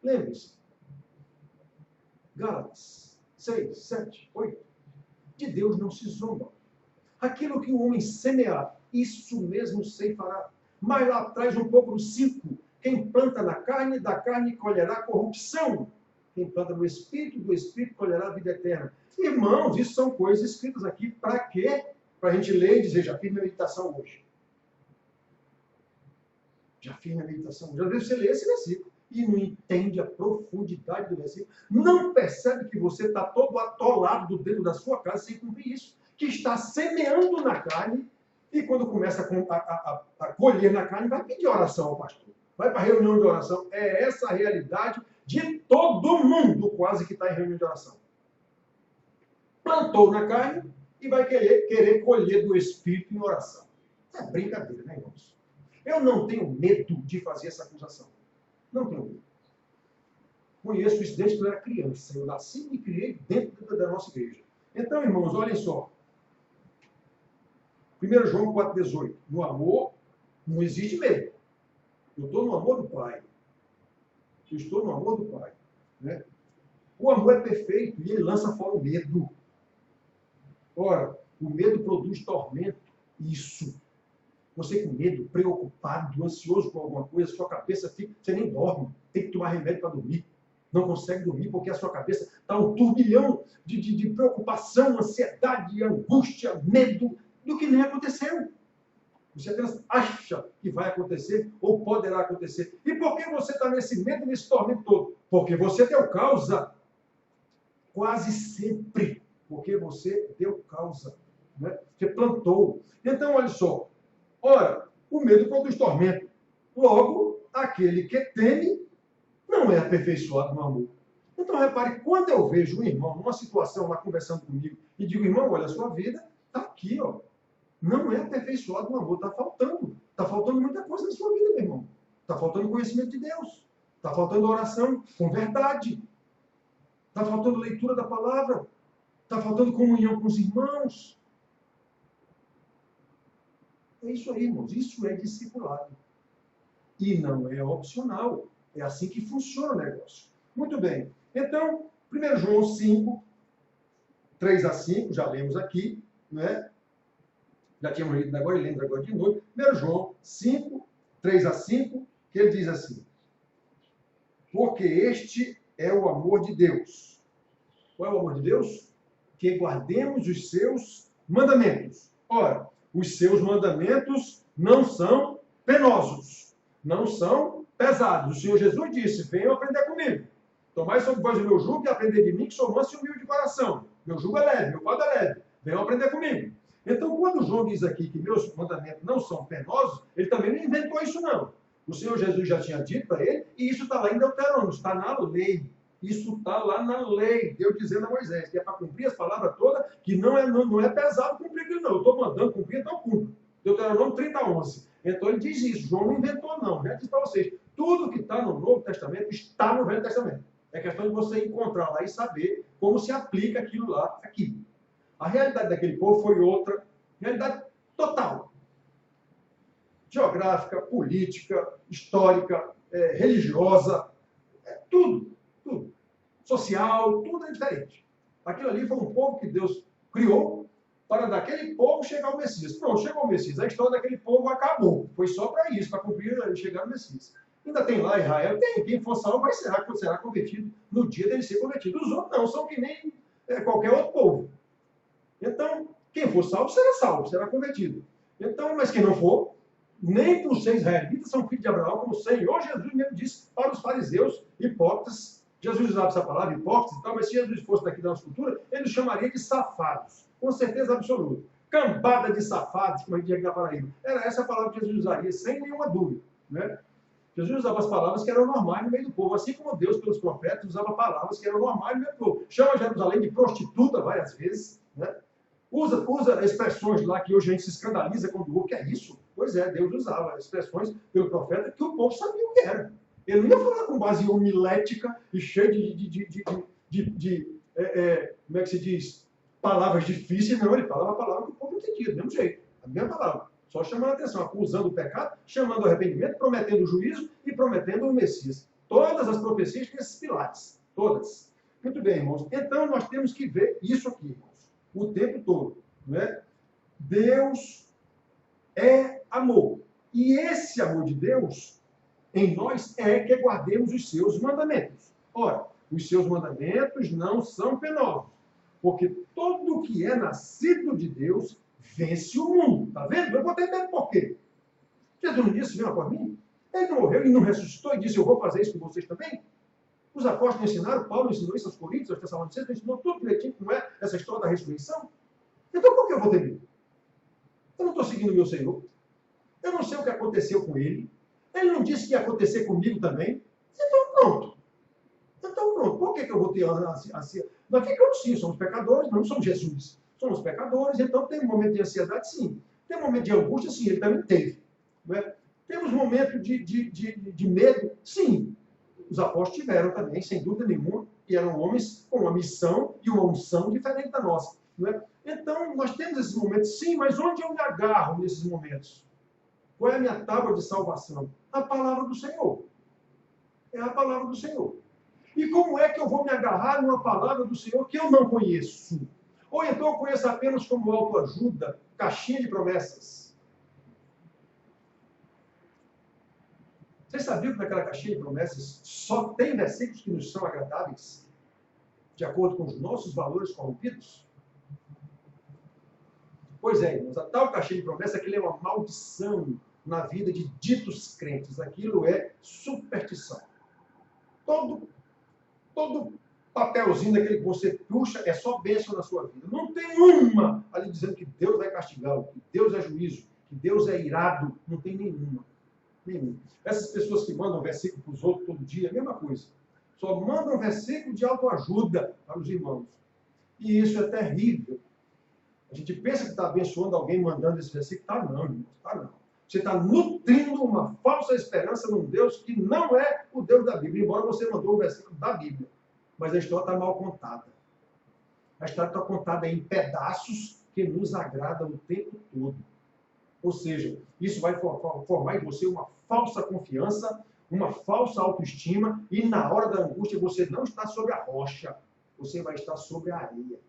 Lembre-se. Gálatas 6, 7, 8. De Deus não se zomba. Aquilo que o homem semear, isso mesmo ceifará. Mais lá atrás, um pouco no 5. Quem planta na carne, da carne colherá corrupção. Quem planta no Espírito, do Espírito colherá a vida eterna. Irmãos, isso são coisas escritas aqui para quê? Para a gente ler e dizer, já fiz minha meditação hoje. Já fiz minha meditação hoje. Às vezes você lê esse versículo e não entende a profundidade do versículo. Não percebe que você está todo atolado dentro da sua casa sem cumprir isso. Que está semeando na carne e quando começa a colher na carne, vai pedir oração ao pastor. Vai para a reunião de oração. É essa a realidade de todo mundo quase que está em reunião de oração. Plantou na carne e vai querer colher do Espírito em oração. É brincadeira, né, irmãos? Eu não tenho medo de fazer essa acusação. Não tenho medo. Conheço isso desde que eu era criança. Eu nasci e me criei dentro da nossa igreja. Então, irmãos, olhem só. 1 João 4,18. No amor não existe medo. Eu estou no amor do Pai. Eu estou no amor do Pai. Né? O amor é perfeito e ele lança fora o medo. Ora, o medo produz tormento. Isso. Você com medo, preocupado, ansioso com alguma coisa, sua cabeça fica... Você nem dorme. Tem que tomar remédio para dormir. Não consegue dormir porque a sua cabeça está um turbilhão de preocupação, ansiedade, angústia, medo do que nem aconteceu. Você apenas acha que vai acontecer ou poderá acontecer. E por que você está nesse medo, nesse tormento todo? Porque você deu causa. Quase sempre. Porque você deu causa. Né? Você plantou. Então, olha só. Ora, o medo produz tormento. Logo, aquele que teme não é aperfeiçoado no amor. Então, repare, quando eu vejo um irmão numa situação lá conversando comigo e digo, irmão, olha, a sua vida está aqui, ó. Não é aperfeiçoado no amor, está faltando. Está faltando muita coisa na sua vida, meu irmão. Está faltando conhecimento de Deus. Está faltando oração com verdade. Está faltando leitura da palavra. Está faltando comunhão com os irmãos. É isso aí, irmãos. Isso é discipulado. E não é opcional. É assim que funciona o negócio. Muito bem. Então, 1 João 5, 3 a 5, já lemos aqui, né? Já tínhamos lido agora e lemos agora de novo. 1 João 5, 3 a 5, que ele diz assim: porque este é o amor de Deus. Qual é o amor de Deus? Que guardemos os seus mandamentos. Ora, os seus mandamentos não são penosos, não são pesados. O Senhor Jesus disse, venham aprender comigo. Tomai sobre vós o meu jugo e aprender de mim, que sou manso e humilde de coração. Meu jugo é leve, meu fardo é leve. Venham aprender comigo. Então, quando João diz aqui que meus mandamentos não são penosos, ele também não inventou isso, não. O Senhor Jesus já tinha dito para ele, e isso está lá em Deuteronômio, está na lei. Isso está lá na lei, Deus dizendo a Moisés, que é para cumprir as palavras todas, que não é pesado cumprir aquilo, não. Eu estou mandando cumprir, então cumpro. Deuteronômio 30:11. Então ele diz isso, João não inventou, não. Já disse para vocês, tudo que está no Novo Testamento está no Velho Testamento. É questão de você encontrar lá e saber como se aplica aquilo lá aqui. A realidade daquele povo foi outra, realidade total. Geográfica, política, histórica, religiosa, tudo. Social, tudo é diferente. Aquilo ali foi um povo que Deus criou para daquele povo chegar ao Messias. Pronto, chegou o Messias. A história daquele povo acabou. Foi só para isso, para cumprir e chegar no Messias. Ainda tem lá Israel, tem. Quem for salvo será convertido no dia dele ser convertido. Os outros não, são que nem qualquer outro povo. Então, quem for salvo, será convertido. Então, mas quem não for, nem por ser israelitas são filhos de Abraão, como o Senhor Jesus mesmo disse para os fariseus hipócritas. Jesus usava essa palavra, hipócritas e tal, mas se Jesus fosse daqui da nossa cultura, ele chamaria de safados, com certeza absoluta. Cambada de safados, como a gente diz aqui na Paraíba. Era essa a palavra que Jesus usaria, sem nenhuma dúvida. Né? Jesus usava as palavras que eram normais no meio do povo, assim como Deus, pelos profetas, usava palavras que eram normais no meio do povo. Chama Jerusalém de prostituta várias vezes, né? Usa expressões lá que hoje a gente se escandaliza quando ouve, que é isso? Pois é, Deus usava expressões pelo profeta que o povo sabia o que era. Ele não ia falar com base homilética e cheio como é que se diz? Palavras difíceis, não. Ele falava a palavra que o povo entendia, do mesmo jeito. A mesma palavra. Só chamando a atenção, acusando o pecado, chamando o arrependimento, prometendo o juízo e prometendo o Messias. Todas as profecias têm esses pilares. Todas. Muito bem, irmãos. Então, nós temos que ver isso aqui, irmãos. O tempo todo. Né? Deus é amor. E esse amor de Deus em nós é que guardemos os seus mandamentos. Ora, os seus mandamentos não são penosos, porque todo que é nascido de Deus vence o mundo. Está vendo? Eu botei medo por quê? Jesus não disse, venha por mim. Ele não morreu e não ressuscitou e disse, eu vou fazer isso com vocês também. Os apóstolos ensinaram, Paulo ensinou isso aos Coríntios, aos Tessalonicenses, ensinou tudo direitinho como é essa história da ressurreição. Então por que eu vou ter medo? Eu não estou seguindo o meu Senhor. Eu não sei o que aconteceu com ele. Ele não disse que ia acontecer comigo também. Então pronto. Por que eu vou ter assim? Nós ficamos sim, somos pecadores, não somos Jesus. Somos pecadores, então tem um momento de ansiedade, sim. Tem um momento de angústia, sim, ele também teve. Não é? Temos momentos de medo, sim. Os apóstolos tiveram também, sem dúvida nenhuma, e eram homens com uma missão e uma unção diferente da nossa. Não é? Então, nós temos esses momentos, sim, mas onde eu me agarro nesses momentos? Qual é a minha tábua de salvação? A palavra do Senhor. É a palavra do Senhor. E como é que eu vou me agarrar numa palavra do Senhor que eu não conheço? Ou então eu conheço apenas como autoajuda, caixinha de promessas. Vocês sabiam que naquela caixinha de promessas só tem versículos que nos são agradáveis, de acordo com os nossos valores corrompidos? Pois é, irmãos, a tal caixinha de promessa que é uma maldição na vida de ditos crentes. Aquilo é superstição. Todo papelzinho daquele que você puxa é só bênção na sua vida. Não tem uma ali dizendo que Deus vai castigá-lo, que Deus é juízo, que Deus é irado. Não tem nenhuma. Essas pessoas que mandam versículo para os outros todo dia, a mesma coisa. Só mandam versículo de autoajuda para os irmãos. E isso é terrível. A gente pensa que está abençoando alguém mandando esse versículo. Está não, irmãos. Está não. Você está nutrindo uma falsa esperança num Deus que não é o Deus da Bíblia, embora você mandou um versículo da Bíblia. Mas a história está mal contada. A história está contada em pedaços que nos agradam o tempo todo. Ou seja, isso vai formar em você uma falsa confiança, uma falsa autoestima, e na hora da angústia você não está sobre a rocha, você vai estar sobre a areia.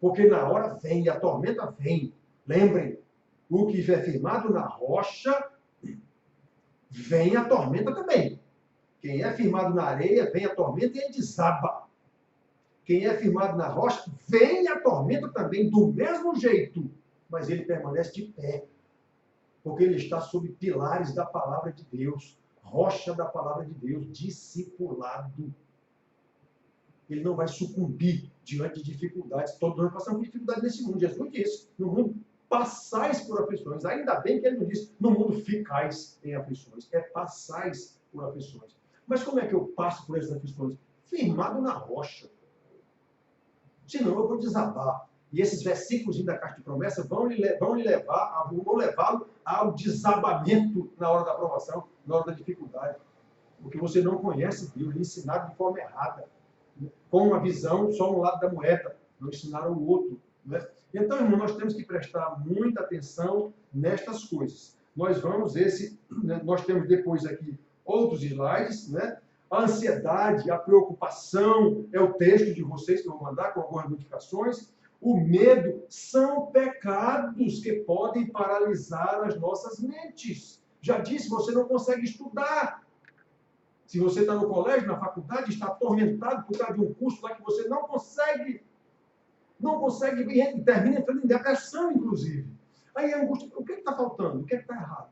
Porque na hora vem, a tormenta vem. Lembrem, o que é firmado na rocha, vem a tormenta também. Quem é firmado na areia, vem a tormenta e ele desaba. Quem é firmado na rocha, vem a tormenta também, do mesmo jeito, mas ele permanece de pé. Porque ele está sob pilares da palavra de Deus, rocha da palavra de Deus, discipulado. Ele não vai sucumbir diante de dificuldades. Todos nós passamos por dificuldades nesse mundo. Jesus disse, no mundo passais por aflições. Ainda bem que ele não disse, no mundo ficais em aflições. É passais por aflições. Mas como é que eu passo por essas aflições? Firmado na rocha. Senão eu vou desabar. E esses versículos da carta de promessa vão levá-lo ao desabamento na hora da aprovação, na hora da dificuldade. Porque você não conhece Deus, lhe ensinaram de forma errada. Com uma visão, só um lado da moeda, não ensinaram o outro. Né? Então, irmão, nós temos que prestar muita atenção nestas coisas. Nós temos depois aqui outros slides, né? A ansiedade, a preocupação, é o texto de vocês que eu vou mandar com algumas modificações. O medo são pecados que podem paralisar as nossas mentes. Já disse, você não consegue estudar. Se você está no colégio, na faculdade, está atormentado por causa de um curso lá que você não consegue e termina entrando em depressão, inclusive. Aí a angústia, o que está faltando? O que está errado?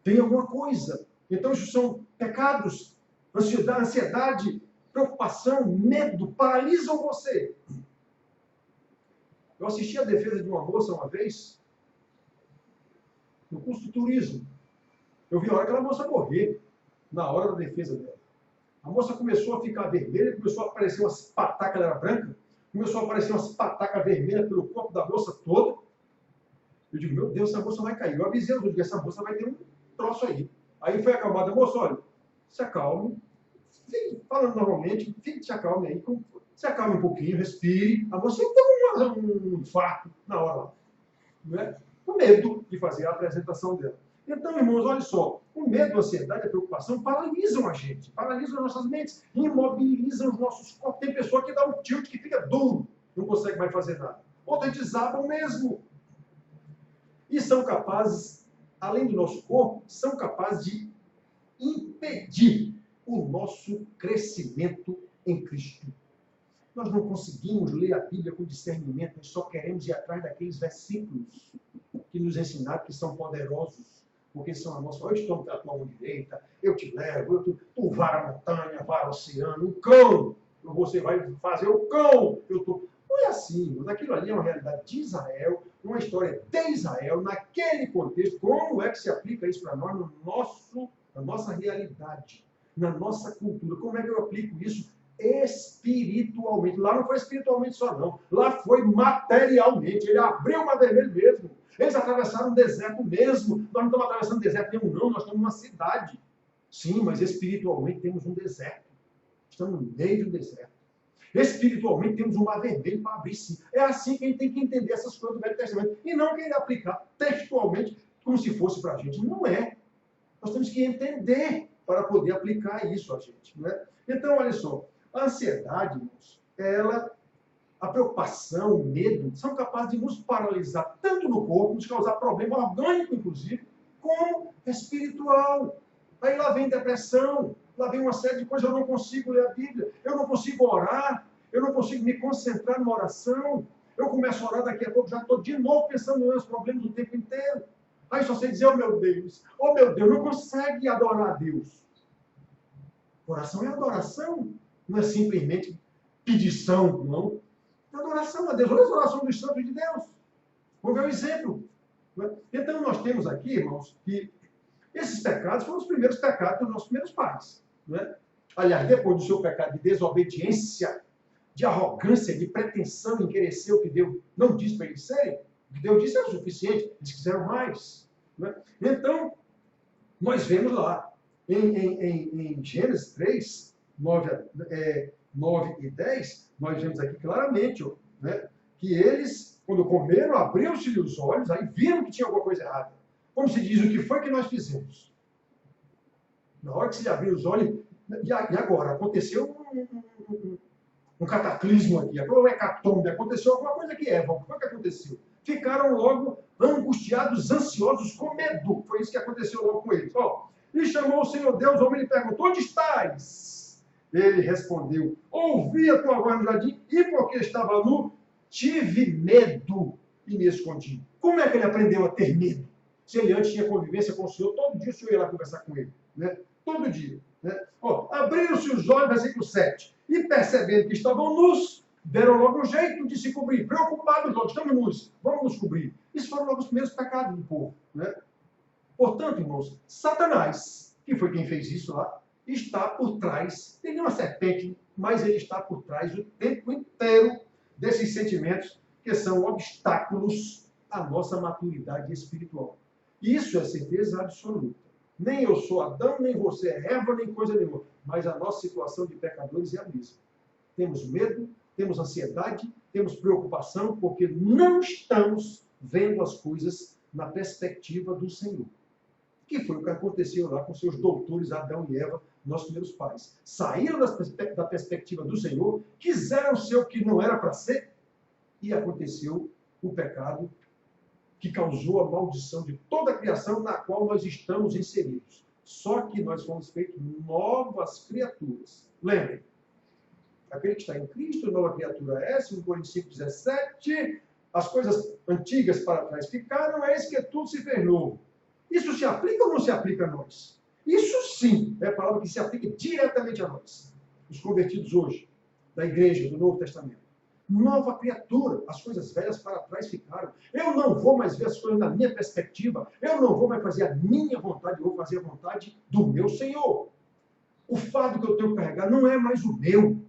Tem alguma coisa. Então, isso são pecados, ansiedade, preocupação, medo, paralisam você. Eu assisti a defesa de uma moça uma vez, no curso de turismo. Eu vi a hora que aquela moça morrer, na hora da defesa dela. A moça começou a ficar vermelha, começou a aparecer umas patacas, ela era branca, começou a aparecer umas patacas vermelhas pelo corpo da moça toda. Eu digo, meu Deus, essa moça vai cair. Eu avisei, eu digo, essa moça vai ter um troço aí. Aí foi acalmada, moça, olha, se acalme, falando normalmente, se acalme aí, se acalme um pouquinho, respire. A moça tem um infarto na hora lá. Né? Com medo de fazer a apresentação dela. Então, irmãos, olha só, o medo, a ansiedade, a preocupação paralisam a gente, paralisam as nossas mentes, imobilizam os nossos corpos. Tem pessoa que dá um tilt, que fica duro, não consegue mais fazer nada. Outras desabam mesmo. E são capazes, além do nosso corpo, são capazes de impedir o nosso crescimento em Cristo. Nós não conseguimos ler a Bíblia com discernimento, nós só queremos ir atrás daqueles versículos que nos ensinaram que são poderosos. Porque são a nossa, eu estou com a tua mão direita, eu te levo, tu vara a montanha, vara o oceano, o cão, você vai fazer o cão, Não é assim, aquilo ali é uma realidade de Israel, uma história de Israel, naquele contexto. Como é que se aplica isso para nós, na nossa realidade, na nossa cultura? Como é que eu aplico isso espiritualmente? Lá não foi espiritualmente só, não. Lá foi materialmente. Ele abriu o Mar Vermelho mesmo. Eles atravessaram o deserto mesmo. Nós não estamos atravessando deserto nenhum, não. Nós estamos numa cidade. Sim, mas espiritualmente temos um deserto. Estamos no meio do deserto. Espiritualmente temos um Mar Vermelho para abrir, sim. É assim que a gente tem que entender essas coisas do Velho Testamento. E não querer aplicar textualmente como se fosse para a gente. Não é. Nós temos que entender para poder aplicar isso a gente. Não é? Então, olha só. A ansiedade, irmãos, a preocupação, o medo, são capazes de nos paralisar tanto no corpo, nos causar problema orgânico, inclusive, como espiritual. Aí lá vem depressão, lá vem uma série de coisas, eu não consigo ler a Bíblia, eu não consigo orar, eu não consigo me concentrar numa oração, eu começo a orar, daqui a pouco já estou de novo pensando nos meus problemas o tempo inteiro. Aí só sei dizer, oh meu Deus, não consegue adorar a Deus. Oração é adoração, não é simplesmente pedição, não. É adoração a Deus, olha as orações dos santos de Deus. Vamos ver o exemplo. Então nós temos aqui, irmãos, que esses pecados foram os primeiros pecados dos nossos primeiros pais. Não é? Aliás, depois do seu pecado de desobediência, de arrogância, de pretensão em querer ser o que Deus não disse para eles serem, o que Deus disse era o suficiente, eles quiseram mais. Não é? Então, nós vemos lá, em Gênesis 3, 9 e 10, nós vemos aqui claramente, né, que eles, quando comeram, abriram-se os olhos, aí viram que tinha alguma coisa errada. Como se diz, o que foi que nós fizemos? Na hora que se abriu os olhos, e agora? Aconteceu um cataclismo aqui, um hecatombe, aconteceu alguma coisa aqui, Eva, o que foi que aconteceu? Ficaram logo angustiados, ansiosos, com medo. Foi isso que aconteceu logo com eles. E chamou o Senhor Deus, o homem lhe perguntou, onde estás? Ele respondeu, ouvi a tua voz no jardim, e porque estava nu, tive medo e me escondi. Como é que ele aprendeu a ter medo? Se ele antes tinha convivência com o Senhor, todo dia o Senhor ia lá conversar com ele. Né? Todo dia. Né? Abriram-se os olhos, versículo 7, e percebendo que estavam nus, deram logo um jeito de se cobrir. Preocupados logo, estamos nus, vamos nos cobrir. Isso foram logo os primeiros pecados do povo. Né? Portanto, irmãos, Satanás, que foi quem fez isso lá, está por trás, tem uma serpente, mas ele está por trás o tempo inteiro desses sentimentos que são obstáculos à nossa maturidade espiritual. Isso é certeza absoluta. Nem eu sou Adão, nem você é Eva, nem coisa nenhuma. Mas a nossa situação de pecadores é a mesma. Temos medo, temos ansiedade, temos preocupação, porque não estamos vendo as coisas na perspectiva do Senhor. Que foi o que aconteceu lá com seus doutores Adão e Eva, nossos primeiros pais. Saíram da perspectiva do Senhor, quiseram ser o que não era para ser, e aconteceu o pecado que causou a maldição de toda a criação na qual nós estamos inseridos. Só que nós fomos feitos novas criaturas. Lembrem, aquele que está em Cristo, nova criatura é, 2 Coríntios 5,17, as coisas antigas para trás ficaram, eis que tudo se fez novo. Isso se aplica ou não se aplica a nós? Isso sim é a palavra que se aplica diretamente a nós, os convertidos hoje, da igreja, do Novo Testamento. Nova criatura, as coisas velhas para trás ficaram. Eu não vou mais ver as coisas na minha perspectiva, eu não vou mais fazer a minha vontade, eu vou fazer a vontade do meu Senhor. O fardo que eu tenho que carregar não é mais o meu.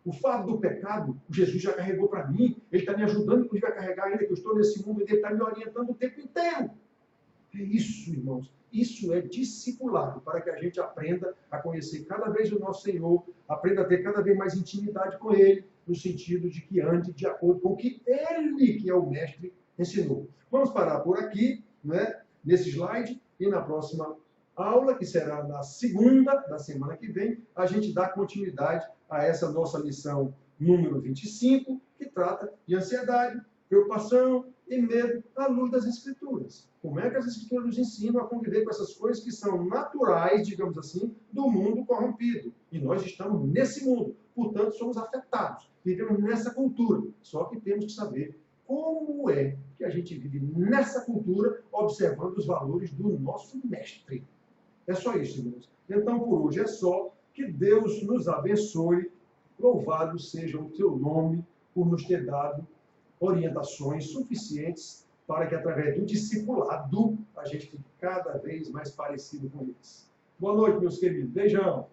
O fardo do pecado, Jesus já carregou para mim, ele está me ajudando, inclusive, a carregar ainda que eu estou nesse mundo, ele está me orientando o tempo inteiro. É isso, irmãos. Isso é discipulado, para que a gente aprenda a conhecer cada vez o nosso Senhor, aprenda a ter cada vez mais intimidade com Ele, no sentido de que ande de acordo com o que Ele, que é o Mestre, ensinou. Vamos parar por aqui, né, nesse slide, e na próxima aula, que será na segunda da semana que vem, a gente dá continuidade a essa nossa lição número 25, que trata de ansiedade, preocupação e medo à luz das Escrituras. Como é que as Escrituras nos ensinam a conviver com essas coisas que são naturais, digamos assim, do mundo corrompido. E nós estamos nesse mundo, portanto, somos afetados. Vivemos nessa cultura. Só que temos que saber como é que a gente vive nessa cultura, observando os valores do nosso Mestre. É só isso, irmãos. Então, por hoje é só. Que Deus nos abençoe. Louvado seja o teu nome por nos ter dado orientações suficientes para que, através do discipulado, a gente fique cada vez mais parecido com eles. Boa noite, meus queridos. Beijão.